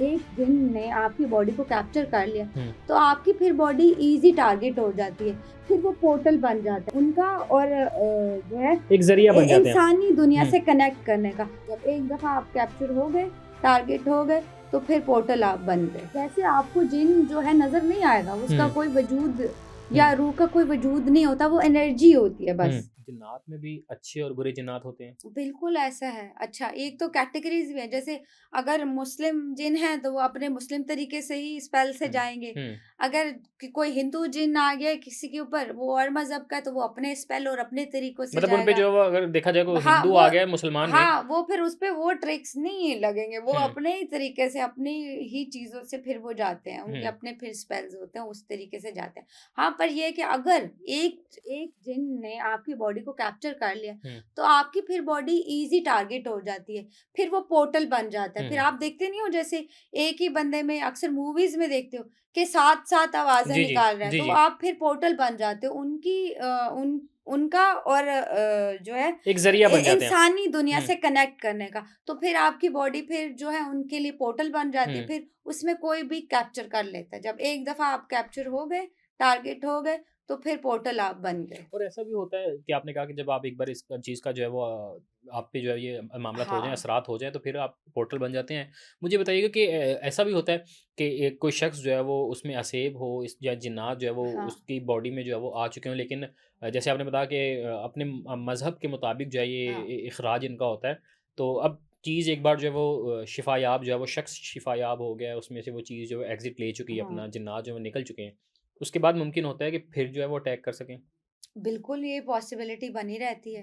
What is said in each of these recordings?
एक जिन ने आपकी बॉडी को कैप्चर कर लिया तो आपकी फिर बॉडी इजी टारगेट हो जाती है, फिर वो पोर्टल बन जाता है उनका और जो है एक जरिया बन जाते हैं। इंसानी दुनिया से कनेक्ट करने का। जब एक दफा आप कैप्चर हो गए, टारगेट हो गए, तो फिर पोर्टल आप बन गए। जैसे आपको जिन जो है नजर नहीं आएगा, उसका कोई वजूद या रूह का कोई वजूद नहीं होता, वो एनर्जी होती है बस। जिन्नात में भी अच्छे और बुरे जिन्नात होते हैं। बिल्कुल ऐसा है। अच्छा, एक तो कैटेगरीज भी है, जैसे अगर मुस्लिम जिन है तो वो अपने मुस्लिम तरीके से ही स्पेल से जाएंगे। अगर कोई हिंदू जिन आ गया किसी के ऊपर, वो और मजहब का है, तो वो अपने स्पेल और अपने तरीकों से मतलब उन पे जाएगा। जो अगर देखा जाए कोई हाँ हिंदू वो आ गया मुसलमान में। हाँ वो फिर उस पे वो ट्रिक्स नहीं लगेंगे, वो अपने ही तरीके से अपनी ही चीजों से फिर वो जाते हैं, उनके अपने फिर स्पेल्स होते हैं, उस तरीके से जाते हैं। हाँ, पर ये है कि अगर एक जिन ने आपकी बॉडी को कैप्चर कर लिया तो आपकी फिर बॉडी इजी टारगेट हो जाती है, फिर वो पोर्टल बन जाता है। फिर आप देखते नहीं हो, जैसे एक ही बंदे में अक्सर मूवीज में देखते हो कि साथ साथ आवाजें जी जी निकाल रहे हैं, जी तो जी आप फिर पोर्टल बन जाते हो उनका और जो है एक जरिया बन जाते हैं। इंसानी दुनिया से कनेक्ट करने का। तो फिर आपकी बॉडी फिर जो है उनके लिए पोर्टल बन जाती है, फिर उसमें कोई भी कैप्चर कर लेता है। जब एक दफा आप कैप्चर हो गए, टारगेट हो गए, तो फिर पोर्टल आप बन गए। और ऐसा भी होता है कि आपने कहा कि जब आप एक बार इस चीज़ का जो है वो आप पे जो है ये मामला हो जाए, हाँ असरात हो जाए, तो फिर आप पोर्टल बन जाते हैं। मुझे बताइएगा कि ऐसा भी होता है कि एक कोई शख्स जो है वो उसमें असेब हो इस या जिन्नात जो है वो हाँ उसकी बॉडी में जो है वो आ चुके हों, लेकिन जैसे आपने बताया कि अपने मज़हब के मुताबिक जो है ये हाँ इखराज इनका होता है। तो अब चीज़ एक बार जो है वो शिफायाब जो है वो शख्स शिफायाब हो गया है, उसमें से वो चीज़ जो है एग्ज़िट ले चुकी है, अपना हाँ जिन्नात जो है वो निकल चुके हैं। उसके बाद मुमकिन होता है कि फिर जो है वो अटैक कर सकें? बिल्कुल, ये पॉसिबिलिटी बनी रहती है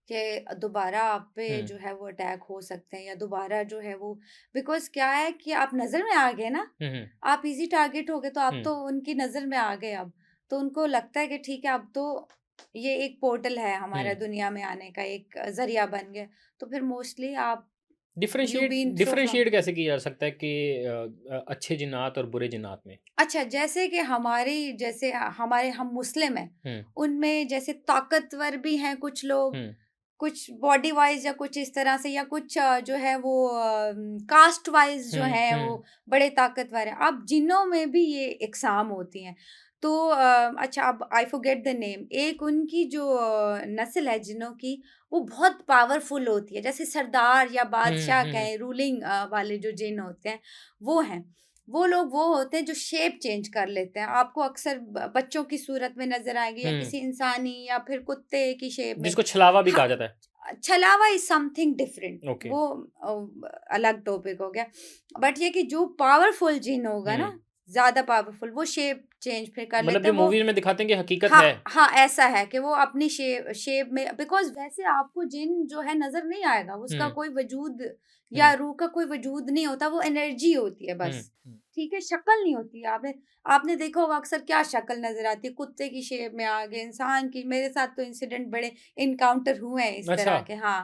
कि दोबारा आप पे हुँ। जो है वो अटैक हो सकते हैं, या दोबारा जो है वो, बिकॉज़ क्या है कि आप नज़र में आ गए ना, हुँ, हुँ। आप इज़ी टारगेट हो गए, तो आप हुँ। तो उनकी नज़र में आ गए अब। तो उनको लगता है कि ठीक है, अब तो ये एक पोर्टल है हमारा हुँ। दुनिया में आने का, एक ज़रिया बन गया। तो फिर मोस्टली आप you differentiate been through from. Differentiate कैसे किया जा सकता है कि अच्छे जिन्नात और बुरे जिन्नात में? अच्छा, जैसे कि हमारे हम मुस्लिम हैं, हुँ। उनमें जैसे ताकतवर भी हैं कुछ लोग, हुँ। कुछ बॉडी वाइज या कुछ इस तरह से, या कुछ जो है वो कास्ट वाइज जो हुँ, है हुँ। वो बड़े ताकतवर हैं। अब जिनों में भी ये इकसाम होती हैं। तो अच्छा, अब आई फॉरगेट द नेम, एक उनकी जो नस्ल है जिनों की, वो बहुत पावरफुल होती है, जैसे सरदार या हुँ, बादशाह हुँ, हुँ। कहें, रूलिंग वाले जो जिन होते हैं, वो हैं। वो लोग वो होते हैं जो शेप चेंज कर लेते हैं। आपको अक्सर बच्चों की सूरत में नजर आएंगे, या हुँ। किसी इंसानी या फिर कुत्ते की शेप में। जिसको छलावा भी हाँ, कहा जाता है। छलावा इज समथिंग डिफरेंट, ओके। वो अलग टॉपिक हो गया। बट ये कि जो पावरफुल जिन होगा हुँ। ना, ज्यादा पावरफुल, वो शेप चेंज फिर कर मतलब लेता जो है वो। मूवीज़ में दिखाते हैं कि हकीकत हाँ है। हाँ, ऐसा है कि वो अपनी शेप में, बिकॉज वैसे आपको जिन जो है नजर नहीं आएगा, उसका हुँ। कोई वजूद या हुँ। रूह का कोई वजूद नहीं होता, वो एनर्जी होती है हुँ। बस। हुँ। ठीक है, शक्ल नहीं होती। आपने आपने देखा होगा अक्सर क्या शक्ल नजर आती है, कुत्ते की शेप में आ गए, इंसान की। मेरे साथ तो इंसिडेंट बड़े इनकाउंटर हुए हैं इस अच्छा। तरह के। हाँ।